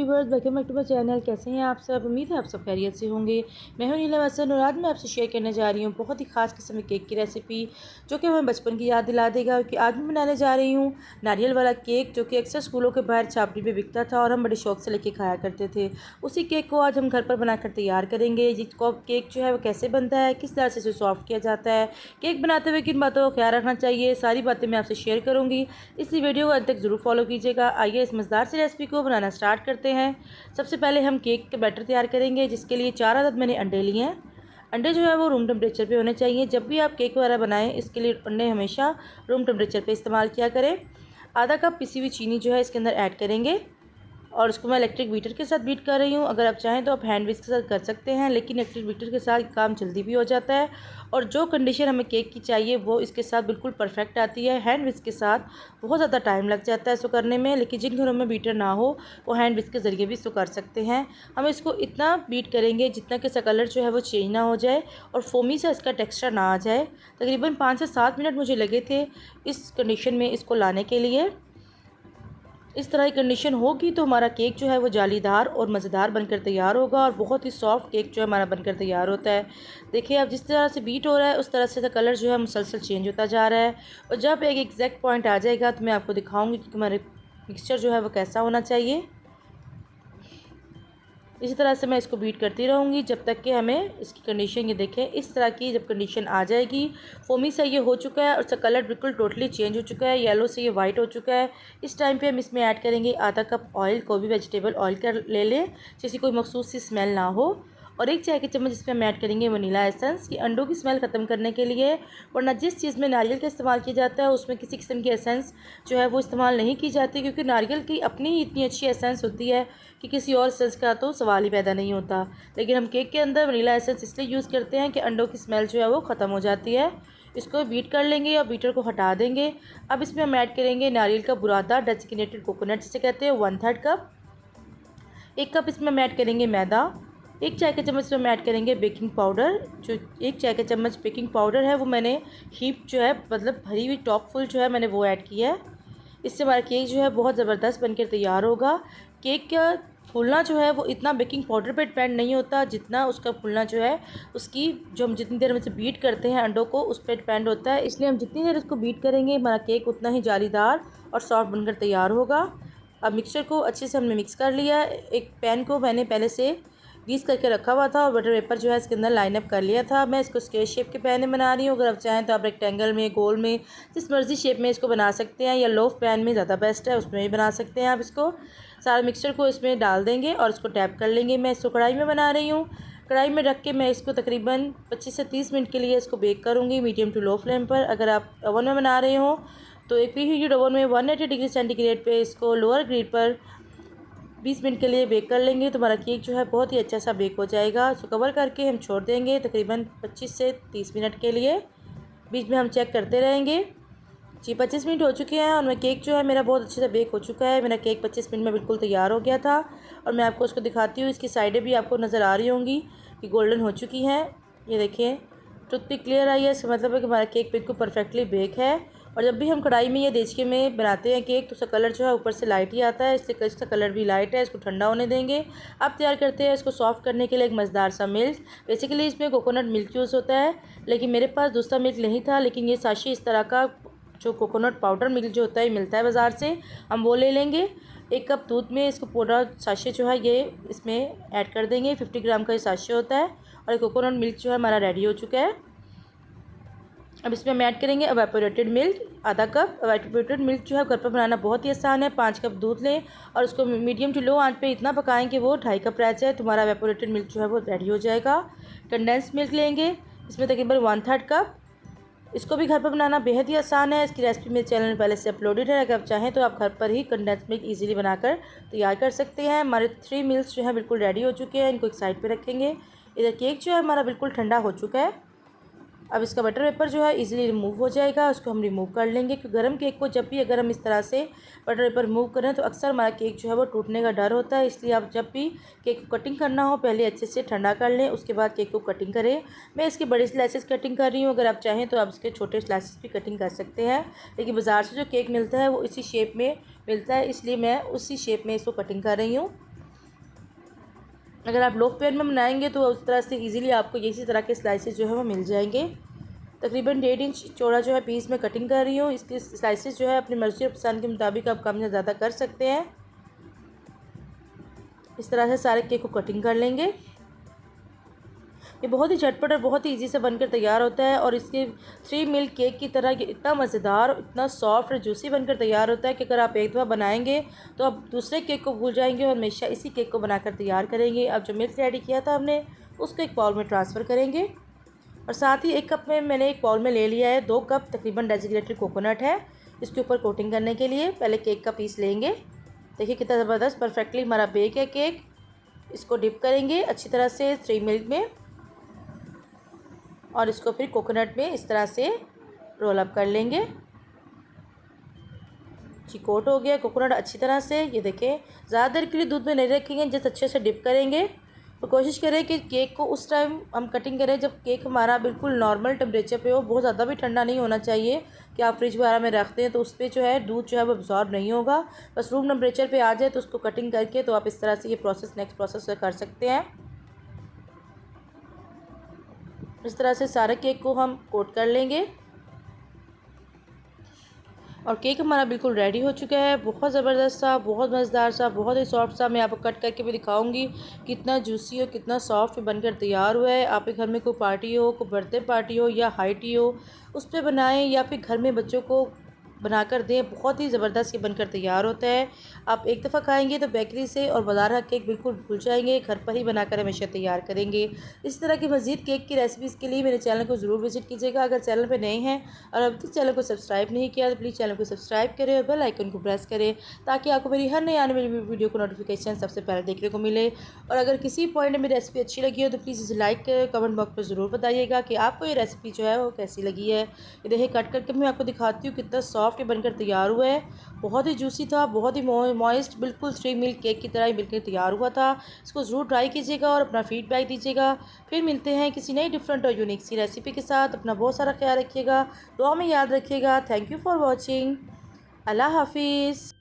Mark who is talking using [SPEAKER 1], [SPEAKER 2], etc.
[SPEAKER 1] Viewers, welcome back to my channel. कैसे हैं आप सब? उम्मीद है आप सब खैरियत से होंगे। मैं हूं नीलम हसन और आज मैं आपसे शेयर करने जा रही हूं बहुत ही ख़ास किस्म के केक की रेसिपी, जो कि हमें बचपन की याद दिला देगा। कि आज मैं बनाने जा रही हूं नारियल वाला केक, जो कि अक्सर स्कूलों के बाहर छापड़ी पे बिकता था और हम बड़े शौक से लेके खाया करते थे। उसी केक को आज हम घर पर बनाकर तैयार करेंगे। जिसको केक जो है वो कैसे बनता है, किस तरह से इसे सॉफ्ट किया जाता है, केक बनाते हुए किन बातों का ख्याल रखना चाहिए, सारी बातें मैं आपसे शेयर करूँगी। इसलिए वीडियो को अंत तक ज़रूर फॉलो कीजिएगा। आइए इस मज़ेदार सी रेसिपी को बनाना स्टार्ट करते हैं। सबसे पहले हम केक का बैटर तैयार करेंगे, जिसके लिए 4 अदद मैंने अंडे लिए हैं। अंडे जो है वो रूम टेम्परेचर पे होने चाहिए। जब भी आप केक वगैरह बनाएं, इसके लिए अंडे हमेशा रूम टेम्परेचर पे इस्तेमाल किया करें। आधा कप पिसी हुई चीनी जो है इसके अंदर ऐड करेंगे और उसको मैं इलेक्ट्रिक बीटर के साथ बीट कर रही हूँ। अगर आप चाहें तो आप हैंड विस्क के साथ कर सकते हैं, लेकिन इलेक्ट्रिक बीटर के साथ काम जल्दी भी हो जाता है और जो कंडीशन हमें केक की चाहिए वो इसके साथ बिल्कुल परफेक्ट आती है। हैंड विस्क के साथ बहुत ज़्यादा टाइम लग जाता है इसको करने में, लेकिन जिन घरों में बीटर ना हो वो हैंड विस्क के ज़रिए भी इसको कर सकते हैं। हम इसको इतना बीट करेंगे जितना कि इसका कलर जो है वो चेंज ना हो जाए और फोमी से इसका टेक्स्चर ना आ जाए। तकरीबन 5 से 7 मिनट मुझे लगे थे इस कंडीशन में इसको लाने के लिए। इस तरह की कंडीशन होगी तो हमारा केक जो है वो जालीदार और मज़ेदार बनकर तैयार होगा और बहुत ही सॉफ्ट केक जो है हमारा बनकर तैयार होता है। देखिए अब जिस तरह से बीट हो रहा है उस तरह से कलर जो है मुसलसल चेंज होता जा रहा है और जब एक एग्जैक्ट पॉइंट आ जाएगा तो मैं आपको दिखाऊंगी कि हमारे मिक्सचर जो है वो कैसा होना चाहिए। इसी तरह से मैं इसको बीट करती रहूँगी जब तक कि हमें इसकी कंडीशन, ये देखें इस तरह की जब कंडीशन आ जाएगी, फोमी से ये हो चुका है और इसका कलर बिल्कुल टोटली चेंज हो चुका है, येलो से ये वाइट हो चुका है। इस टाइम पे हम इसमें ऐड करेंगे आधा कप ऑयल। कोई भी वेजिटेबल ऑयल का ले लें जिसकी कोई मखसूस सी स्मेल ना हो। और 1 चाय की चम्मच इसमें हम ऐड करेंगे वनीला एसेंस, ये अंडों की स्मेल ख़त्म करने के लिए। वरना जिस चीज़ में नारियल का इस्तेमाल किया जाता है उसमें किसी किस्म की एसेंस जो है वो इस्तेमाल नहीं की जाती, क्योंकि नारियल की अपनी ही इतनी अच्छी एसेंस होती है कि किसी और एसेंस का तो सवाल ही पैदा नहीं होता। लेकिन हम केक के अंदर वनीला एसेंस इसलिए यूज़ करते हैं कि अंडों की स्मेल जो है वो ख़त्म हो जाती है। इसको बीट कर लेंगे और बीटर को हटा देंगे। अब इसमें हम ऐड करेंगे नारियल का बुरादा, डेसिकेटेड कोकोनट जिसे कहते हैं, 1/3 कप। 1 कप इसमें हम ऐड करेंगे मैदा। 1 चाय का चम्मच इसमें हम ऐड करेंगे बेकिंग पाउडर। जो 1 चाय का चम्मच बेकिंग पाउडर है वो मैंने हीप जो है, मतलब भरी हुई टॉप फुल जो है मैंने वो ऐड किया है। इससे हमारा केक जो है बहुत ज़बरदस्त बनकर तैयार होगा। केक का फूलना जो है वो इतना बेकिंग पाउडर पे डिपेंड नहीं होता जितना उसका फूलना जो है उसकी, जो हम जितनी देर में से बीट करते हैं अंडों को, उस पर डिपेंड होता है। इसलिए हम जितनी देर उसको बीट करेंगे हमारा केक उतना ही जालीदार और सॉफ्ट बनकर तैयार होगा। अब मिक्सचर को अच्छे से हमने मिक्स कर लिया। एक पैन को मैंने पहले से ग्रीस करके रखा हुआ था और बटर पेपर जो है इसके अंदर लाइन अप कर लिया था। मैं इसको स्क्वायर शेप के पैन में बना रही हूँ। अगर आप चाहें तो आप रेक्टेंगल में, गोल में, जिस मर्ज़ी शेप में इसको बना सकते हैं, या लोफ पैन में ज़्यादा बेस्ट है, उसमें भी बना सकते हैं आप। इसको सारा मिक्सचर को इसमें डाल देंगे और इसको टैप कर लेंगे। मैं इसको कढ़ाई में बना रही हूँ। कढ़ाई में रख के मैं इसको तकरीबन 25 से 30 मिनट के लिए इसको बेक करूँगी मीडियम टू लो फ्लेम पर। अगर आप ओवन में बना रहे हो तो एक प्री हीटेड ओवन में 180 डिग्री सेंटीग्रेड पे इसको लोअर ग्रिड पर 20 मिनट के लिए बेक कर लेंगे तो हमारा केक जो है बहुत ही अच्छा सा बेक हो जाएगा। इसको कवर करके हम छोड़ देंगे तकरीबन 25 से 30 मिनट के लिए। बीच में हम चेक करते रहेंगे। जी 25 मिनट हो चुके हैं और मैं केक जो है मेरा बहुत अच्छे से बेक हो चुका है। मेरा केक 25 मिनट में बिल्कुल तैयार हो गया था और मैं आपको उसको दिखाती हूँ। इसकी साइडें भी आपको नज़र आ रही होंगी कि गोल्डन हो चुकी हैं। ये देखिए टूथपिक क्लियर आई है, इसका मतलब है कि हमारा केक बिल्कुल परफेक्टली बेक है। और जब भी हम कढ़ाई में या देचके में बनाते हैं केक तो उसका कलर जो है ऊपर से लाइट ही आता है, इसलिए इसका कलर भी लाइट है। इसको ठंडा होने देंगे। अब तैयार करते हैं इसको सॉफ्ट करने के लिए एक मज़ेदार सा मिल्क। बेसिकली इसमें कोकोनट मिल्क यूज़ होता है, लेकिन मेरे पास दूसरा मिल्क नहीं था। लेकिन ये साशे इस तरह का जो कोकोनट पाउडर मिल्क जो होता है मिलता है बाज़ार से, हम वो ले लेंगे। 1 कप दूध में इसको पूरा साशे जो है ये इसमें ऐड कर देंगे। 50 ग्राम का ये साशे होता है और कोकोनट मिल्क जो है हमारा रेडी हो चुका है। अब इसमें हम ऐड करेंगे एवापोरेटेड मिल्क, आधा कप। एवापोरेटेड मिल्क जो है घर पर बनाना बहुत ही आसान है। 5 कप दूध लें और उसको मीडियम टू लो आंच पे इतना पकाएं कि वो 2.5 कप रह जाए। तुम्हारा एवापोरेटेड मिल्क जो है वो रेडी हो जाएगा। कंडेंस मिल्क लेंगे, इसमें तकरीबन 1/3 कप। इसको भी घर पर बनाना बेहद ही आसान है। इसकी रेसिपी मेरे चैनल में पहले से अपलोडेड है। अगर आप चाहें तो आप घर पर ही कंडेंस मिल्क इजीली बनाकर तैयार कर सकते हैं। हमारे 3 मिल्क्स जो है बिल्कुल रेडी हो चुके हैं। इनको एक साइड पे रखेंगे। इधर केक जो है हमारा बिल्कुल ठंडा हो चुका है। अब इसका बटर पेपर जो है इजीली रिमूव हो जाएगा, उसको हम रिमूव कर लेंगे। क्योंकि गर्म केक को जब भी अगर हम इस तरह से बटर पेपर रिमूव करें तो अक्सर हमारा केक जो है वो टूटने का डर होता है। इसलिए आप जब भी केक को कटिंग करना हो पहले अच्छे से ठंडा कर लें, उसके बाद केक को कटिंग करें। मैं इसके बड़े स्लाइसेस कटिंग कर रही हूँ। अगर आप चाहें तो आप इसके छोटे स्लाइसेस भी कटिंग कर सकते हैं, लेकिन बाज़ार से जो केक मिलता है वो इसी शेप में मिलता है, इसलिए मैं उसी शेप में इसको कटिंग कर रही हूँ। अगर आप लो पैन में बनाएंगे तो उस तरह से इजीली आपको इसी तरह के स्लाइसेस जो है वो मिल जाएंगे। तकरीबन 1.5 इंच चौड़ा जो है पीस में कटिंग कर रही हूँ। इसके स्लाइसेस जो है अपनी मर्ज़ी और पसंद के मुताबिक आप कम या ज़्यादा कर सकते हैं। इस तरह से सारे केक को कटिंग कर लेंगे। ये बहुत ही झटपट और बहुत ही इजी से बनकर तैयार होता है और इसके 3 मिल्क केक की तरह ये इतना मज़ेदार, इतना सॉफ्ट और जूसी बनकर तैयार होता है कि अगर आप एक दफ़ा बनाएंगे तो आप दूसरे केक को भूल जाएंगे और हमेशा इसी केक को बनाकर तैयार करेंगे। अब जो मिल्क रेडी किया था हमने उसको एक बाउल में ट्रांसफ़र करेंगे और साथ ही एक कप में मैंने एक बाउल में ले लिया है 2 कप तकरीबन डेजिग्नेटेड कोकोनट है। इसके ऊपर कोटिंग करने के लिए पहले केक का पीस लेंगे। देखिए कितना ज़बरदस्त परफेक्टली हमारा बेक है केक। इसको डिप करेंगे अच्छी तरह से 3 मिल्क में और इसको फिर कोकोनट में इस तरह से रोल अप कर लेंगे। जी कोट हो गया कोकोनट अच्छी तरह से। ये देखें ज़्यादा देर के लिए दूध में नहीं रखेंगे, जस्ट अच्छे से डिप करेंगे और कोशिश करें कि केक को उस टाइम हम कटिंग करें जब केक हमारा बिल्कुल नॉर्मल टेम्परेचर पे हो। बहुत ज़्यादा भी ठंडा नहीं होना चाहिए कि आप फ्रिज वगैरह में रखते हैं तो उस पर जो है दूध जो है वो अब्जॉर्ब नहीं होगा। बस रूम टेम्परेचर पे आ जाए तो उसको कटिंग करके तो आप इस तरह से ये प्रोसेस नेक्स्ट प्रोसेस कर सकते हैं। इस तरह से सारे केक को हम कोट कर लेंगे और केक हमारा बिल्कुल रेडी हो चुका है। बहुत ज़बरदस्त सा, बहुत मज़ेदार सा, बहुत ही सॉफ्ट सा। मैं आपको कट करके भी दिखाऊंगी कितना जूसी और कितना सॉफ्ट बनकर तैयार हुआ है। आपके घर में कोई पार्टी हो, कोई बर्थडे पार्टी हो या हाई टी हो, उस पर बनाएं या फिर घर में बच्चों को बनाकर दें। बहुत ही ज़बरदस्त ये बनकर तैयार होता है। आप एक दफ़ा खाएंगे तो बेकरी से और बाज़ार का केक बिल्कुल भूल जाएंगे। घर पर ही बनाकर हमेशा तैयार करेंगे। इस तरह की मज़ीद केक की रेसिपीज़ के लिए मेरे चैनल को ज़रूर विजिट कीजिएगा। अगर चैनल पर नए हैं और अभी तक चैनल को सब्सक्राइब नहीं किया तो प्लीज़ चैनल को सब्सक्राइब करें और बेल आइकन को प्रेस करें ताकि आपको मेरी हर नई आने वाली वीडियो को नोटिफिकेशन सबसे पहले देखने को मिले। और अगर किसी पॉइंट में मेरी रेसिपी अच्छी लगी हो तो प्लीज़ इसे लाइक कर कमेंट बॉक्स में ज़रूर बताइएगा कि आपको ये रेसिपी जो है वो कैसी लगी है। ये देखिए कट करके मैं आपको दिखाती हूँ कितना सॉफ्ट बनकर तैयार हुआ है। बहुत ही जूसी था, बहुत ही मॉइस्ट, बिल्कुल 3 मिल्क केक की तरह ही मिलकर तैयार हुआ था। इसको ज़रूर ट्राई कीजिएगा और अपना फीडबैक दीजिएगा। फिर मिलते हैं किसी नई डिफरेंट और यूनिक सी रेसिपी के साथ। अपना बहुत सारा ख्याल रखिएगा, दुआ में याद रखिएगा। Thank you for watching. अल्लाह हाफिज़।